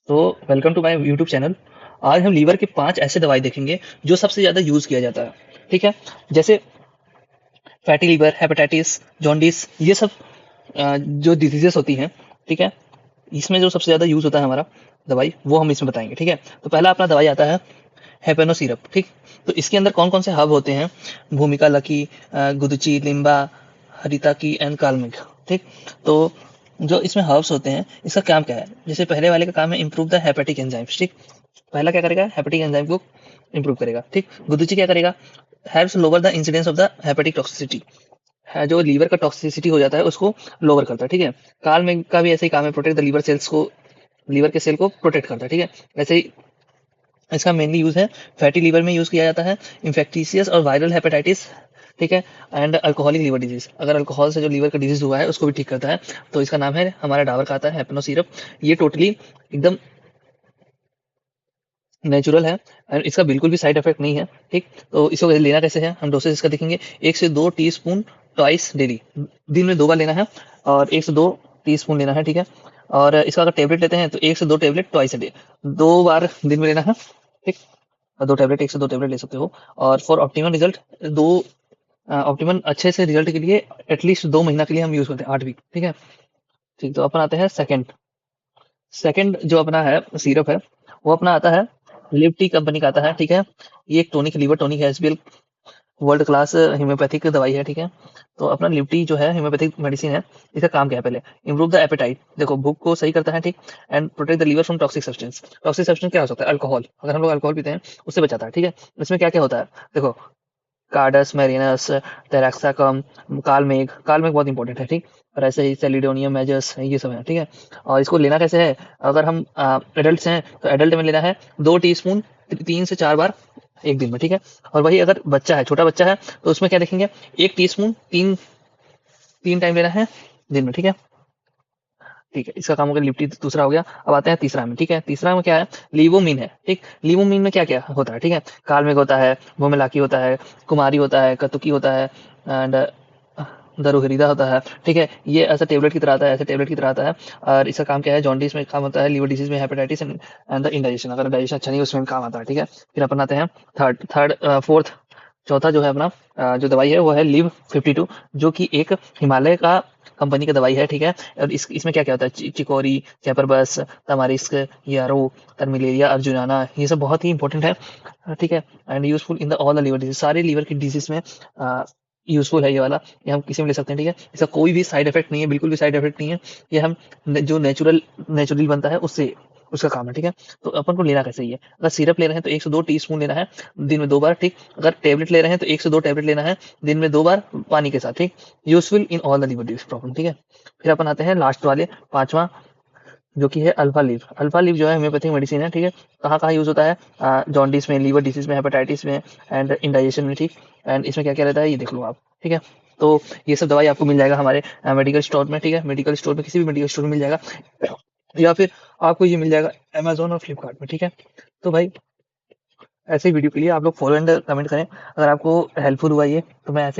तो welcome to my YouTube channel. आज हम लीवर के 5 ऐसे दवाई देखेंगे जो सबसे ज़्यादा यूज़ किया जाता है। ठीक है? जैसे फैटी लीवर, हेपेटाइटिस, जॉन्डिस, ये सब जो डिजीज़ेज़ होती हैं, ठीक है? इसमें जो सबसे ज़्यादा यूज़ होता है हमारा दवाई, वो हम इसमें बताएँगे। ठीक है? तो पहला अपना दवाई आता है हेपेनो सिरप। ठीक? तो इसके अंदर कौन-कौन से हर्ब होते हैं? भूमिका लकी, गुडुचि, लिम्बा, हरिताकी एंड कालमिक। ठीक? तो जो इसमें हर्ब्स होते हैं, इसका काम क्या है? जैसे पहले वाले का काम है इम्प्रूव द हेपेटिक एंजाइम्स। ठीक? पहला क्या करेगा? हेपेटिक एंजाइम को इम्प्रूव करेगा। ठीक? गुडुचि क्या करेगा? Helps lower the incidence of the hepatic toxicity. है जो लीवर का टॉक्सिसिटी हो जाता है उसको लोअर करता है। ठीक है? काल में का भी ऐसे ही काम है, प्रोटेक्ट द लीवर सेल्स को, लीवर के सेल को प्रोटेक्ट करता है। ठीक है? ऐसे ही इसका मेनली यूज है फैटी लीवर में यूज किया जाता है, इन्फेक्टिशियस और वायरल हेपेटाइटिस। ठीक है? एंड अल्कोहलिक लीवर डिजीज, अगर अल्कोहल से जो लीवर का डिजीज हुआ है उसको भी ठीक करता है। तो इसका नाम है, हमारा डाबर का आता है हेपेनो सिरप। ये टोटली एकदम नेचुरल है एंड इसका बिल्कुल भी साइड इफेक्ट नहीं है। ठीक? तो इसको लेना कैसे है, हम डोसेज इसका देखेंगे। 1 से 2 टीस्पून ट्वाइस डेली, दिन में 2 बार लेना है, और 1 से 2 टीस्पून लेना है। ठीक है? और इसका अगर टेबलेट लेते हैं तो 1 से 2 टेबलेट ट्वाइस डे, 2 बार दिन में लेना है। ठीक? 2 टेबलेट, 1 से 2 टेबलेट ले सकते हो। और फॉर ऑप्टिमम रिजल्ट, दो ऑप्टिमम अच्छे से रिजल्ट के लिए एटलीस्ट 2 महीना के लिए हम यूज करते हैं, 8 वीक। ठीक है? ठीक, तो अपन आते हैं सेकंड। सेकंड जो अपना है सिरप है, वो अपना आता है लिव टी कंपनी का आता है। ठीक है? ये एक टॉनिक, लीवर टॉनिक है, एसबीएल वर्ल्ड क्लास होम्योपैथिक दवाई है। ठीक है? तो अपना लिव टी जो है होम्योपैथिक मेडिसिन है। इसका काम क्या है? पहले इम्प्रूव द एपेटाइट, देखो भूख को सही करता है। ठीक? And protect the liver from toxic substance. Toxic substance क्या हो सकता है? अल्कोहल, अगर हम लोग अल्कोहल पीते हैं उससे बचाता है। ठीक है? इसमें क्या क्या होता है देखो, कार्डस मैरिनस, टेरेक्साकम, काल मेघ बहुत इंपॉर्टेंट है। ठीक? और ऐसे ही सेलिडोनियम मेजस, ये सब है। ठीक है? और इसको लेना कैसे है? अगर हम एडल्ट हैं तो एडल्ट में लेना है 2 टीस्पून, 3 से 4 बार एक दिन में। ठीक है? और वही अगर बच्चा है, छोटा बच्चा है, तो उसमें क्या देखेंगे, 1 टीस्पून तीन 3 टाइम लेना है दिन में। ठीक है? ठीक है, इसका काम हो गया, लिप्टी दूसरा हो गया। अब आते हैं तीसरा में। ठीक है? तीसरा में क्या है? लीवोमीन है। ठीक? लीवोमीन में क्या क्या होता है? ठीक है? कालमेघ होता है, भूमेलाकी होता है, कुमारी होता है, कतुकी होता है, एंड दरुहरीदा होता है। ठीक है? ये ऐसा टेबलेट की तरह आता है, ऐसे टेबलेट की तरह आता है। और इसका काम क्या है? जॉन्डिस में काम होता है, लीवर डिजीज में, हेपेटाइटिस एंड द इंडाइजेशन, अगर डाइजेशन अच्छा नहीं है उसमें भी काम आता है। ठीक है? फिर अपन आते हैं फोर्थ, चौथा जो है अपना, जो दवाई है वो है लिव 52, जो कि एक हिमालय का कंपनी का दवाई है। ठीक है? और इसमें क्या क्या होता है? चिकोरी, कैपरबस, तमारिस्क, यारो, तरमिलेरिया, अर्जुनाना, ये सब बहुत ही इंपॉर्टेंट है। ठीक है? And useful in the all the liver disease, सारे लीवर की डिजीज में यूजफुल है ये वाला। ये हम किसी में ले सकते हैं। ठीक है? इसका कोई भी साइड इफेक्ट नहीं है, बिल्कुल भी साइड इफेक्ट नहीं है। ये हम जो नेचुरली बनता है उससे, उसका काम है। ठीक है? तो अपन को लेना कैसे ही है? अगर सिरप ले रहे हैं तो 1 से 2 टीस्पून लेना है दिन में 2 बार। ठीक? अगर टेबलेट ले रहे हैं तो 1 से 2 टेबलेट लेना है दिन में 2 बार पानी के साथ। ठीक? Useful in all the liver disease problem. ठीक है? फिर अपन आते हैं लास्ट वाले, पांचवा, जो कि है अल्फा लीव। अल्फा लीव जो है होम्योपैथिक मेडिसिन है। ठीक है? कहाँ कहाँ यूज होता है? जॉन्डिस में, लीवर डिसीज में, हेपेटाइटिस में एंड इंडाइजेशन में। ठीक? एंड इसमें क्या क्या रहता है ये देख लो आप। ठीक है? तो ये सब दवाई आपको मिल जाएगा हमारे मेडिकल स्टोर में। ठीक है? मेडिकल स्टोर में, किसी भी मेडिकल स्टोर में मिल जाएगा, या फिर आपको ये मिल जाएगा अमेजोन और फ्लिपकार्ट में। ठीक है? तो भाई, ऐसे ही वीडियो के लिए आप लोग फॉलो एंड कमेंट करें। अगर आपको हेल्पफुल हुआ ये, तो मैं ऐसे